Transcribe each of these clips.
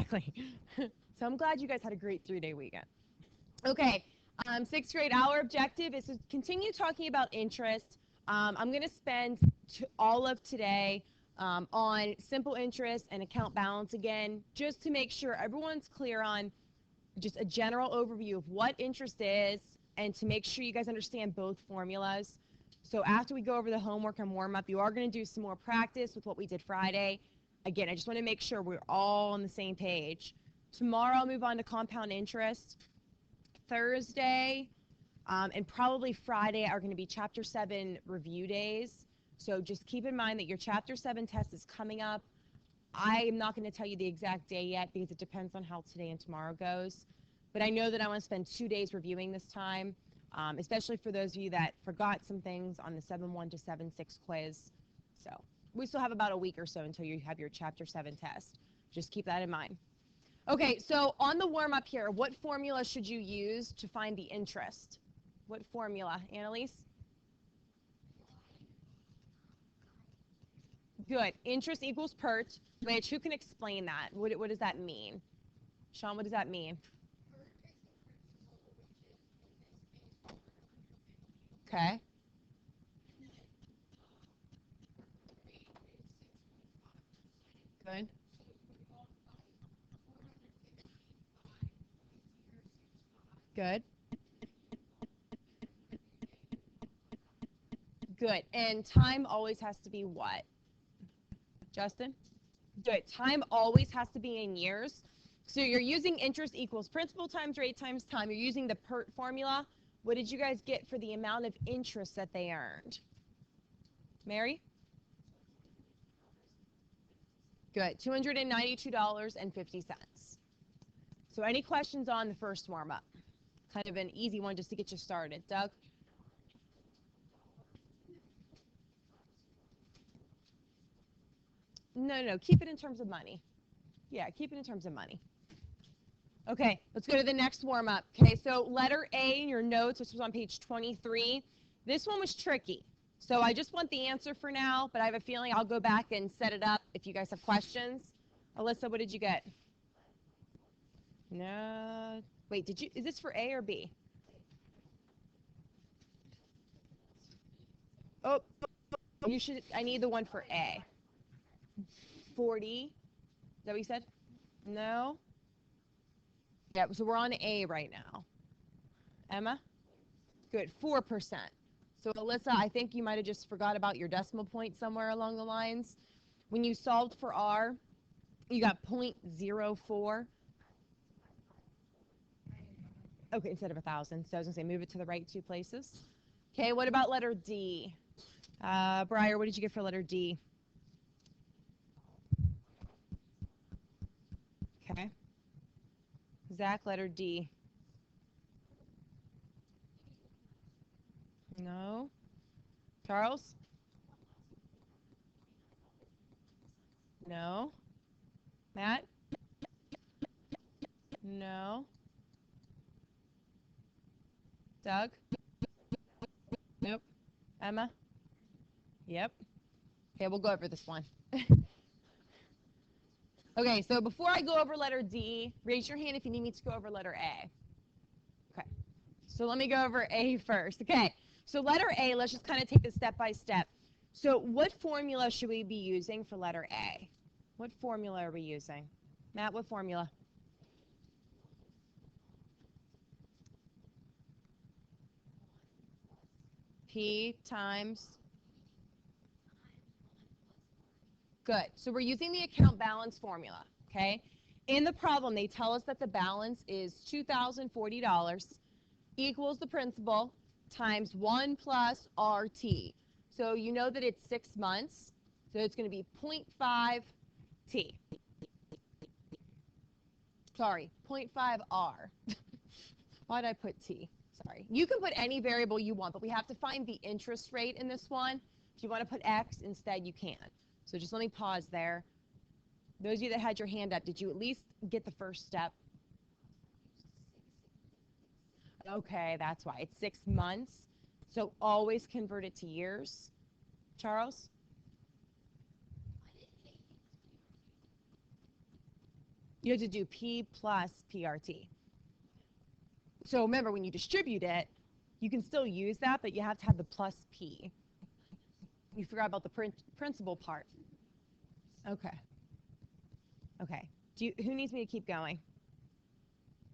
exactly. So I'm glad you guys had a great 3-day weekend. Okay, sixth grade, our objective is to continue talking about interest. I'm going to spend all of today on simple interest and account balance again, just to make sure everyone's clear on just a general overview of what interest is and to make sure you guys understand both formulas. So after we go over the homework and warm up, you are going to do some more practice with what we did Friday. Again, I just want to make sure we're all on the same page. Tomorrow I'll move on to compound interest. Thursday and probably Friday are going to be Chapter 7 review days. So just keep in mind that your Chapter 7 test is coming up. I am not going to tell you the exact day yet because it depends on how today and tomorrow goes. But I know that I want to spend 2 days reviewing this time, especially for those of you that forgot some things on the 7-1 to 7-6 quiz. So we still have about a week or so until you have your Chapter 7 test. Just keep that in mind. Okay, so on the warm-up here, what formula should you use to find the interest? What formula, Annalise? Good. Interest equals PERT, which who can explain that? What does that mean? Sean, what does that mean? Okay. Good. Good. Good. And time always has to be what? Justin? Good. Time always has to be in years. So you're using interest equals principal times rate times time. You're using the PERT formula. What did you guys get for the amount of interest that they earned? Mary? Good. $292.50. So any questions on the first warm-up? Kind of an easy one just to get you started. Doug? No. Keep it in terms of money. Yeah, keep it in terms of money. Okay, let's go to the next warm-up. Okay, so letter A in your notes, this was on page 23. This one was tricky. So I just want the answer for now, but I have a feeling I'll go back and set it up if you guys have questions. Alyssa, what did you get? No. Wait, is this for A or B? Oh, I need the one for A. 40. Is that what you said? No? Yeah, so we're on A right now. Emma? Good, 4%. So Alyssa, I think you might have just forgot about your decimal point somewhere along the lines. When you solved for R, you got 0.04. Okay, instead of 1,000. So I was going to say move it to the right 2 places. Okay, what about letter D? Briar, what did you get for letter D? Okay. Zach, letter D. No. Charles? No. Matt? No. Doug? Nope. Emma? Yep. Okay, we'll go over this one. Okay, so before I go over letter D, raise your hand if you need me to go over letter A. Okay, so let me go over A first. Okay, so letter A, let's just kind of take this step by step. So what formula should we be using for letter A? What formula are we using? Matt, what formula? P times. Good. So we're using the account balance formula, okay? In the problem, they tell us that the balance is $2,040 equals the principal times 1 plus RT. So you know that it's 6 months, so it's going to be 0.5 T. Sorry, 0.5 R. Why did I put T? Sorry. You can put any variable you want, but we have to find the interest rate in this one. If you want to put X instead, you can. So just let me pause there. Those of you that had your hand up, did you at least get the first step? Okay, that's why. It's 6 months. So always convert it to years. Charles? You have to do P plus PRT. So remember, when you distribute it, you can still use that, but you have to have the plus P. You forgot about the principal part. Okay. Okay. Who needs me to keep going?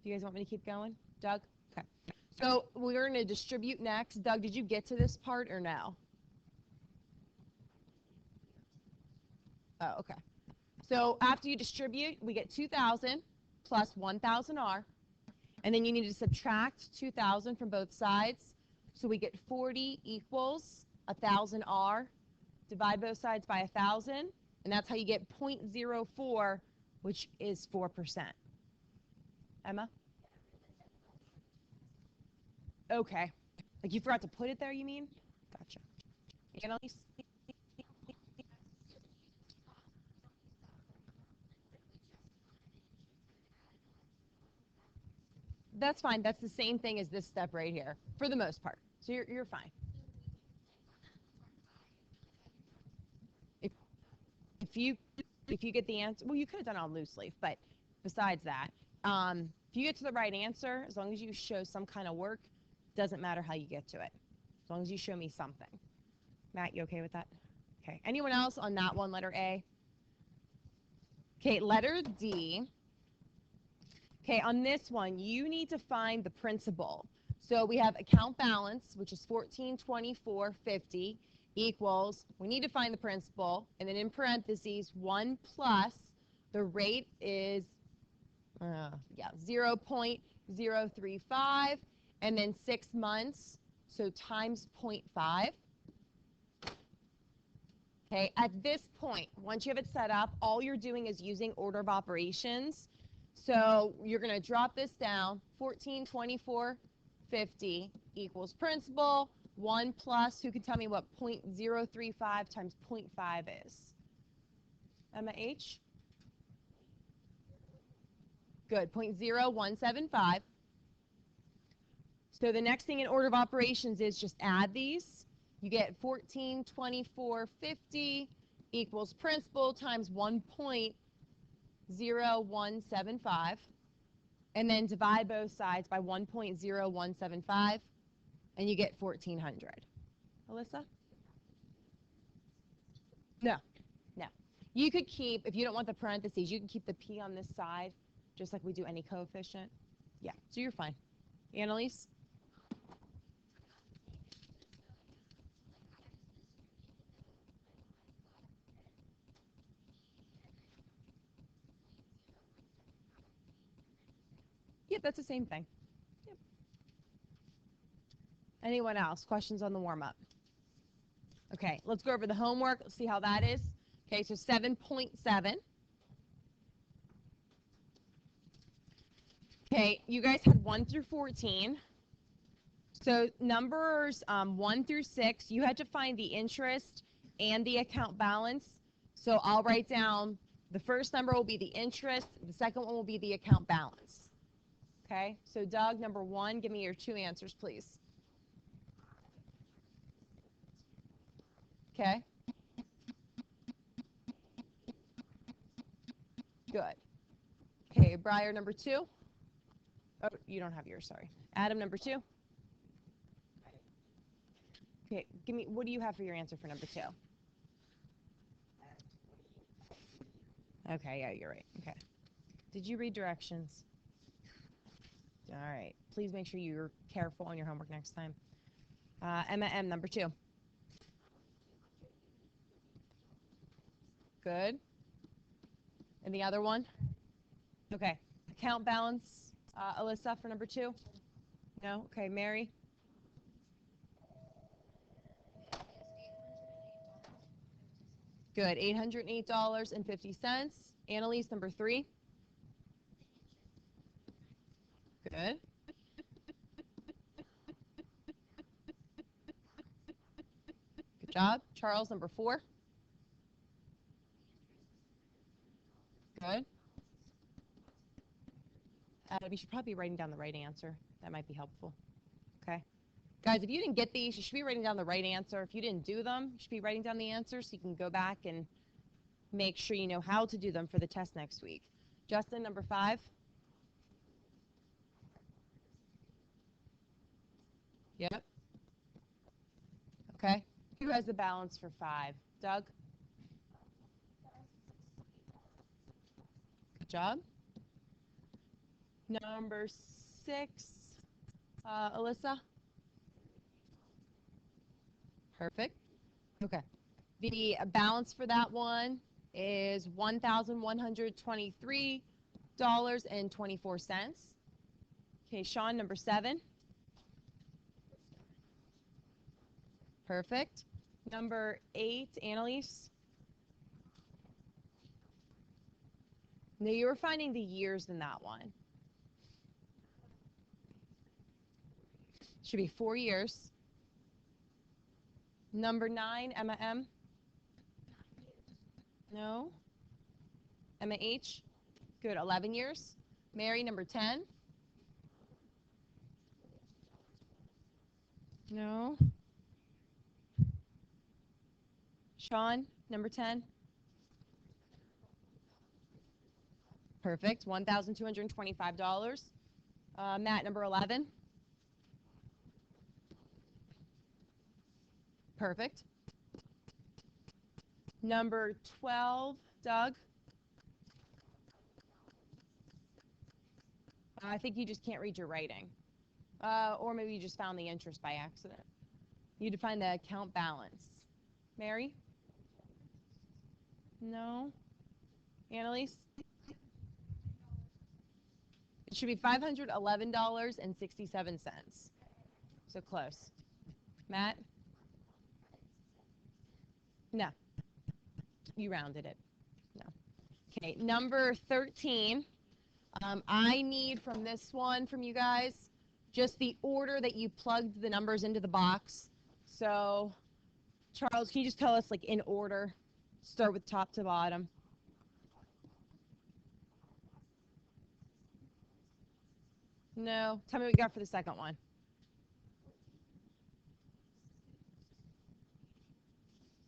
Do you guys want me to keep going? Doug? Okay. So we're going to distribute next. Doug, did you get to this part or no? Oh, okay. So after you distribute, we get 2,000 plus 1,000R. And then you need to subtract 2,000 from both sides. So we get 40 equals 1,000R. Divide both sides by 1,000. And that's how you get 0.04, which is 4%. Emma? Okay. Like you forgot to put it there, you mean? Gotcha. Annalise? That's fine. That's the same thing as this step right here, for the most part. So you're fine. If if you if you get the answer, well, you could have done it on loose leaf, but besides that, if you get to the right answer, as long as you show some kind of work, doesn't matter how you get to it, as long as you show me something. Matt, you okay with that? Okay. Anyone else on that one, letter A? Okay, letter D. Okay, on this one, you need to find the principal. So we have account balance, which is 1424.50 equals, we need to find the principal, and then in parentheses, 1 plus, the rate is 0.035, and then 6 months, so times 0.5. Okay, at this point, once you have it set up, all you're doing is using order of operations. So you're going to drop this down, 1424.50 equals principal, 1 plus, who can tell me what 0.035 times 0.5 is? Emma H? Good, 0.0175. So the next thing in order of operations is just add these. You get 1424.50 equals principal times 1.0175, and then divide both sides by 1.0175, and you get 1,400. Alyssa? No, no. You could keep, if you don't want the parentheses, you can keep the P on this side, just like we do any coefficient. Yeah, so you're fine. Annalise? Yep, that's the same thing. Yep. Anyone else? Questions on the warm-up? Okay, let's go over the homework. Let's see how that is. Okay, so 7.7. Okay, you guys had 1 through 14. So numbers 1 through 6, you had to find the interest and the account balance. So I'll write down the first number will be the interest, the second one will be the account balance. Okay, so Doug, number 1, give me your 2 answers, please. Okay. Good. Okay, Briar, number 2. Oh, you don't have yours, sorry. Adam, number 2. Okay, give me, what do you have for your answer for number 2? Okay, yeah, you're right. Okay. Did you read directions? All right. Please make sure you're careful on your homework next time. Emma M, number 2. Good. And the other one? Okay. Account balance, Alyssa, for number 2? No? Okay, Mary? Good. $808.50. Annalise, number 3? Good. Good job. Charles, number 4? Good. You should probably be writing down the right answer. That might be helpful. Okay. Guys, if you didn't get these, you should be writing down the right answer. If you didn't do them, you should be writing down the answers so you can go back and make sure you know how to do them for the test next week. Justin, number 5. Yep. Okay. Who has the balance for 5? Doug? Good job. Number 6, Alyssa? Perfect. Okay. The balance for that one is $1,123.24. Okay, Sean, number 7. Perfect. Number 8, Annalise. No, you were finding the years in that one. Should be 4 years. Number 9, Emma M. No. Emma H. Good, 11 years. Mary, number 10. No. Sean, number 10. Perfect, $1,225. Matt, number 11. Perfect. Number 12, Doug. I think you just can't read your writing. Or maybe you just found the interest by accident. You define the account balance. Mary? No. Annalise? It should be $511.67. So close. Matt? No. You rounded it. No. Okay, number 13. I need from this one, from you guys, just the order that you plugged the numbers into the box. So, Charles, can you just tell us, like, in order? Start with top to bottom. No. Tell me what you got for the second one.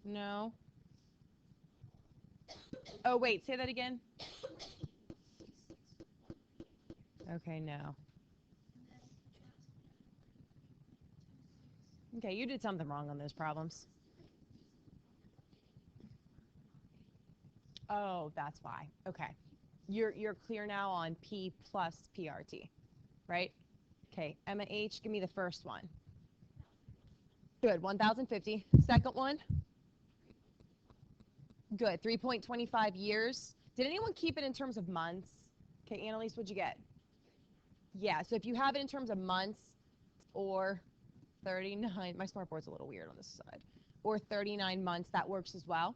No. Oh, wait, say that again. Okay, no. Okay, you did something wrong on those problems. Oh, that's why. Okay. You're clear now on P plus PRT, right? Okay, Emma H, give me the first one. Good, 1,050. Second one? Good, 3.25 years. Did anyone keep it in terms of months? Okay, Annalise, what'd you get? Yeah, so if you have it in terms of months or 39, my smartboard's a little weird on this side, or 39 months, that works as well.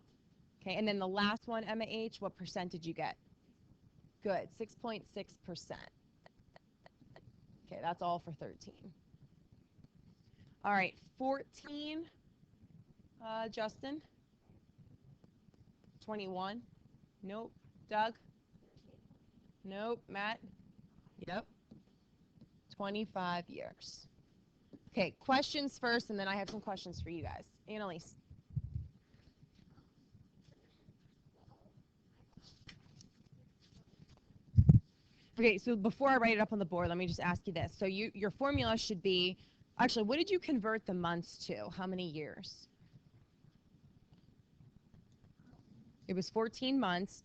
Okay, and then the last one, Emma H, what percent did you get? Good, 6.6%. Okay, that's all for 13. All right, 14, Justin. 21. Nope. Doug? Nope. Matt? Yep. 25 years. Okay, questions first, and then I have some questions for you guys. Annalise. Okay, so before I write it up on the board, let me just ask you this. So your formula should be, actually, what did you convert the months to? How many years? It was 14 months.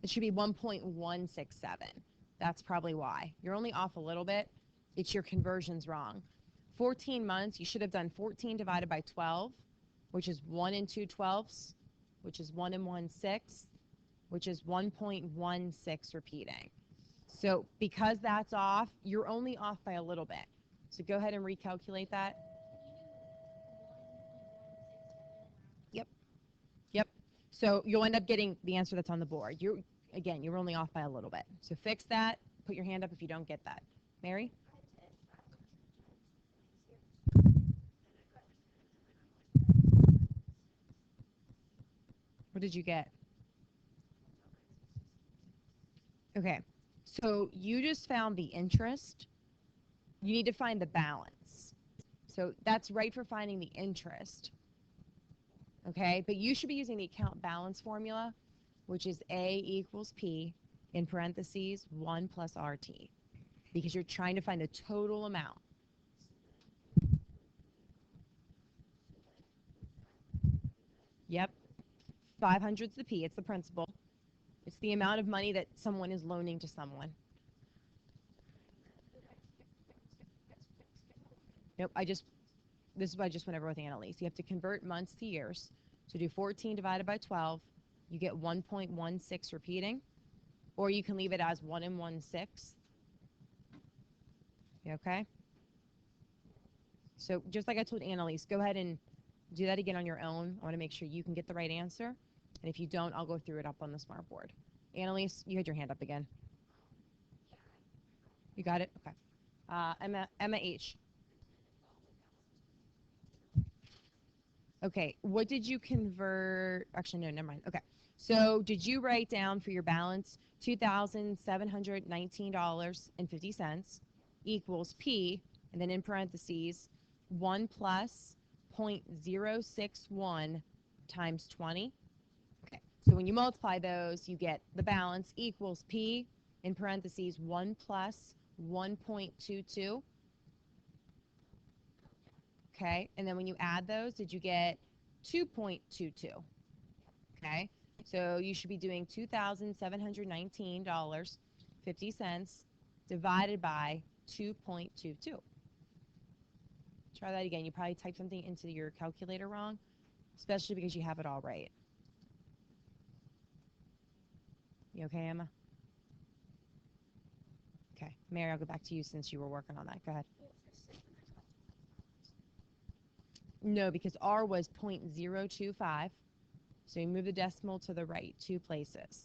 It should be 1.167. That's probably why. You're only off a little bit. It's your conversions wrong. 14 months, you should have done 14 divided by 12, which is 1 and 2/12, which is 1 and 1/6, which is 1.16 repeating. So because that's off, you're only off by a little bit. So go ahead and recalculate that. Yep. Yep. So you'll end up getting the answer that's on the board. Again, you're only off by a little bit. So fix that. Put your hand up if you don't get that. Mary? What did you get? Okay. So you just found the interest. You need to find the balance. So that's right for finding the interest. Okay? But you should be using the account balance formula which is A equals P, in parentheses, 1 plus RT, because you're trying to find the total amount. Yep, 500 is the P, it's the principal. It's the amount of money that someone is loaning to someone. Nope, this is why I just went over with Annalise. You have to convert months to years. So do 14 divided by 12, you get 1.16 repeating, or you can leave it as 1 and 1/6. Okay? So just like I told Annalise, go ahead and do that again on your own. I want to make sure you can get the right answer. And if you don't, I'll go through it up on the smart board. Annalise, you had your hand up again. You got it? Okay. Emma H. Okay, what did you convert? Actually, no, never mind. Okay, so did you write down for your balance $2,719.50 equals P, and then in parentheses, 1 plus 0.061 times 20? Okay, so when you multiply those, you get the balance equals P, in parentheses, 1 plus 1.22. Okay, and then when you add those, did you get 2.22? Okay, so you should be doing $2,719.50 divided by 2.22. Try that again. You probably typed something into your calculator wrong, especially because you have it all right. You okay, Emma? Okay, Mary, I'll go back to you since you were working on that. Go ahead. No, because R was 0.025, so you move the decimal to the right 2 places.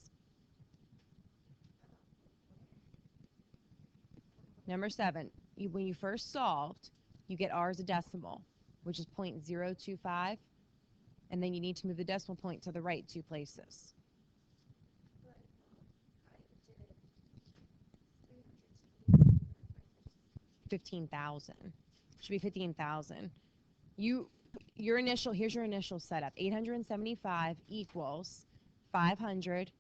Number 7, when you first solved, you get R as a decimal, which is 0.025, and then you need to move the decimal point to the right 2 places. $15,000. Should be 15,000. Here's your initial setup. 875 equals 500,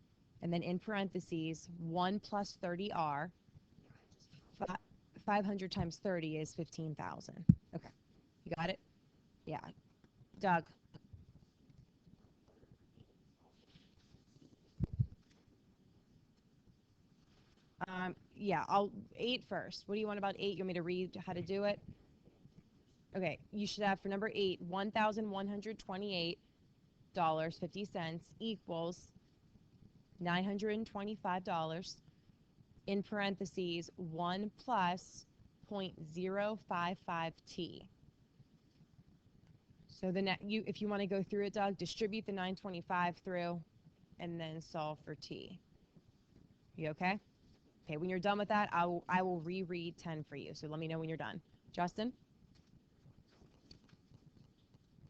and then in parentheses, 1 plus 30R. 500 times 30 is 15,000. Okay, you got it? Yeah. Doug. Yeah, I'll 8 first. What do you want about 8? You want me to read how to do it? Okay, you should have for number 8, $1,128.50 equals $925, in parentheses, 1 plus 0.055t. So if you want to go through it, Doug, distribute the 925 through and then solve for t. You okay? Okay, when you're done with that, I will reread 10 for you. So let me know when you're done. Justin?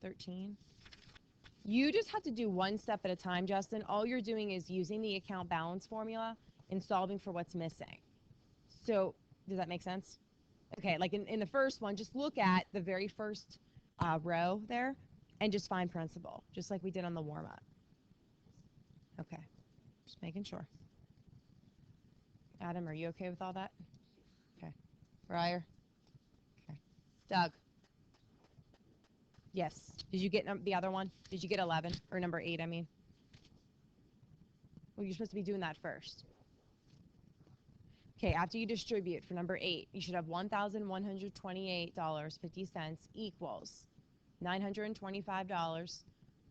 13. You just have to do one step at a time, Justin. All you're doing is using the account balance formula and solving for what's missing. So does that make sense? Okay, like in the first one, just look at the very first row there and just find principal, just like we did on the warm-up. Okay, just making sure. Adam, are you okay with all that? Okay. Briar? Okay. Doug? Yes. Did you get the other one? Did you get 11? Or number 8, I mean? Well, you're supposed to be doing that first. Okay, after you distribute for number 8, you should have $1,128.50 equals $925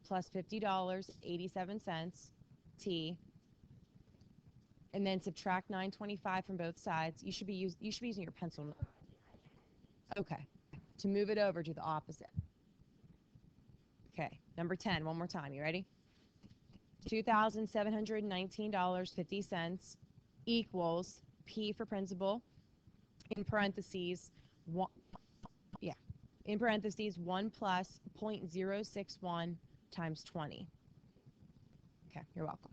plus $50.87 T, and then subtract 925 from both sides. You should be using your pencil. Okay, to move it over to the opposite. Okay, number 10, one more time. You ready? $2,719.50 equals P for principal, in parentheses, 1 plus 0.061 times 20. Okay, you're welcome.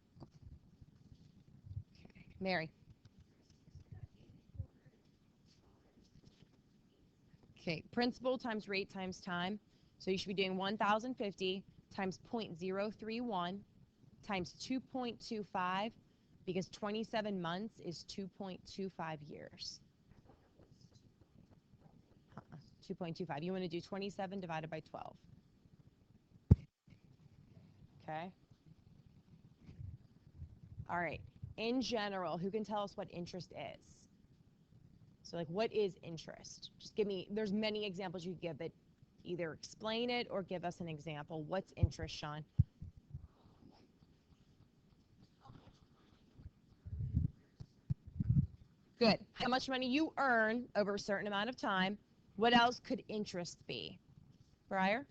Okay. Mary. Okay, principal times rate times time. So you should be doing 1,050 times 0.031 times 2.25 because 27 months is 2.25 years. 2.25. You want to do 27 divided by 12. Okay. All right. In general, who can tell us what interest is? So like, what is interest? Just give me, there's many examples you could give, but either explain it or give us an example. What's interest, Sean? Good. How much money you earn over a certain amount of time. What else could interest be? Briar?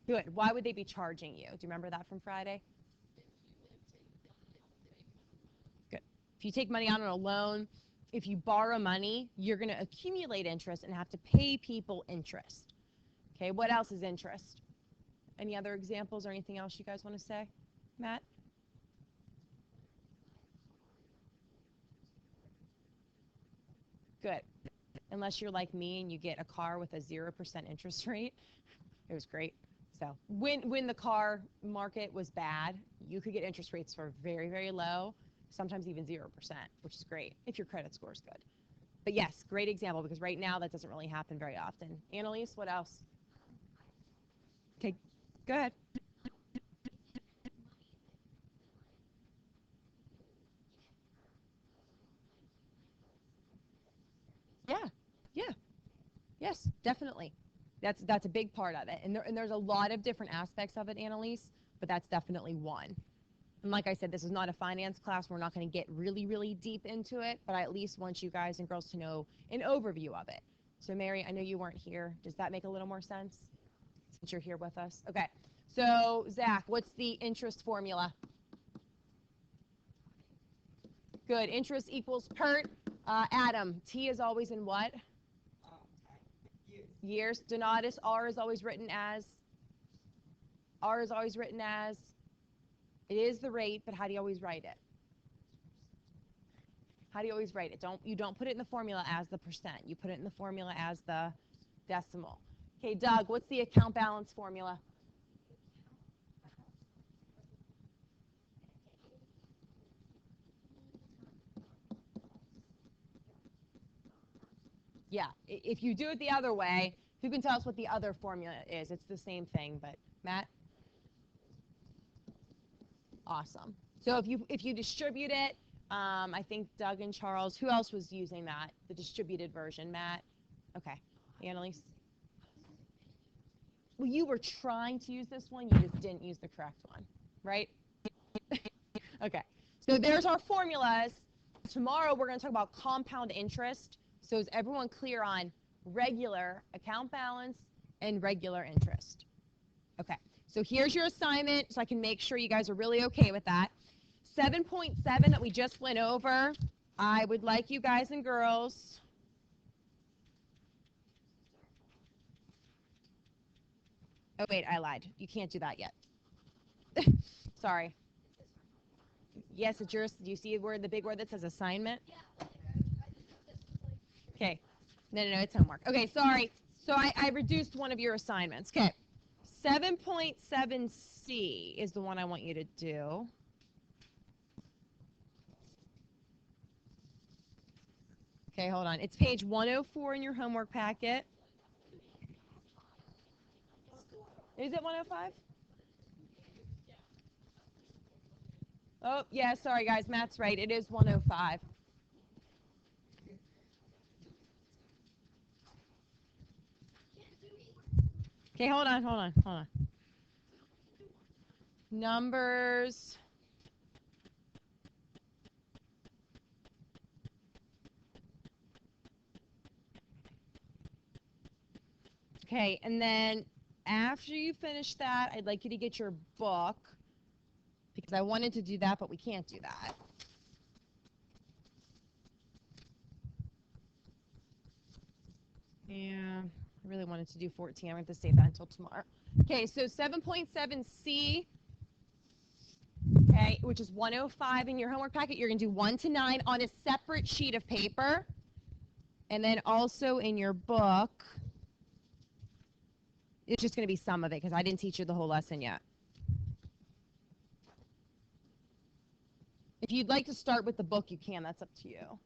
Good. Why would they be charging you? Do you remember that from Friday? Good. If you take money out on a loan, if you borrow money, you're going to accumulate interest and have to pay people interest. Okay, what else is interest? Any other examples or anything else you guys want to say? Matt? Good. Unless you're like me and you get a car with a 0% interest rate. It was great. So when the car market was bad, you could get interest rates for very, very low, sometimes even 0%, which is great if your credit score is good. But yes, great example, because right now that doesn't really happen very often. Annalise, what else? Okay, go ahead. Yeah, yeah, yes, definitely. That's a big part of it. And there's a lot of different aspects of it, Annalise, but that's definitely one. And like I said, this is not a finance class. We're not going to get really, really deep into it, but I at least want you guys and girls to know an overview of it. So Mary, I know you weren't here. Does that make a little more sense since you're here with us? Okay. So Zach, what's the interest formula? Good. Interest equals PERT. Adam, T is always in what? Years. Donatus, R is always written as? R is always written as? It is the rate, but how do you always write it? How do you always write it? You don't put it in the formula as the percent. You put it in the formula as the decimal. Okay, Doug, what's the account balance formula? Yeah, if you do it the other way, who can tell us what the other formula is? It's the same thing, but Matt? Awesome. So if you distribute it, I think Doug and Charles, who else was using that? The distributed version, Matt? Okay. Annalise? Well, you were trying to use this one, you just didn't use the correct one, right? Okay. So there's our formulas. Tomorrow we're going to talk about compound interest. So is everyone clear on regular account balance and regular interest? Okay. So here's your assignment so I can make sure you guys are really okay with that. 7.7 that we just went over, I would like you guys and girls oh wait, I lied. You can't do that yet. Sorry. Yes, it's yours. Do you see the big word that says assignment? Okay. No, it's homework. Okay, sorry. So I reduced one of your assignments. Okay. 7.7C is the one I want you to do. Okay, hold on. It's page 104 in your homework packet. Is it 105? Oh, yeah, sorry, guys. Matt's right. It is 105. Okay, hold on. Numbers. Okay, and then after you finish that, I'd like you to get your book because I wanted to do that, but we can't do that. Yeah, I really wanted to do 14. I'm going to save that until tomorrow. Okay, so 7.7C, okay, which is 105 in your homework packet. You're going to do 1 to 9 on a separate sheet of paper. And then also in your book, it's just going to be some of it because I didn't teach you the whole lesson yet. If you'd like to start with the book, you can. That's up to you.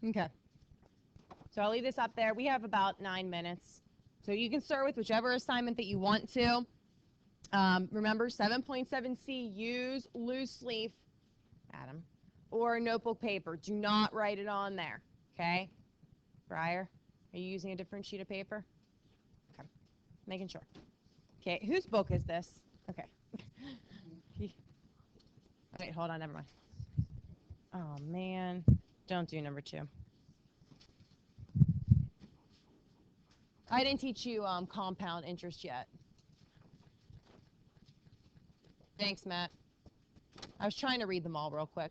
Okay. So I'll leave this up there. We have about 9 minutes. So you can start with whichever assignment that you want to. Remember, 7.7c, use loose leaf, Adam, or notebook paper. Do not write it on there, okay? Briar, are you using a different sheet of paper? Okay, making sure. Okay, whose book is this? Okay. Wait, hold on, never mind. Oh, man. Don't do number 2. I didn't teach you compound interest yet. Thanks, Matt. I was trying to read them all real quick.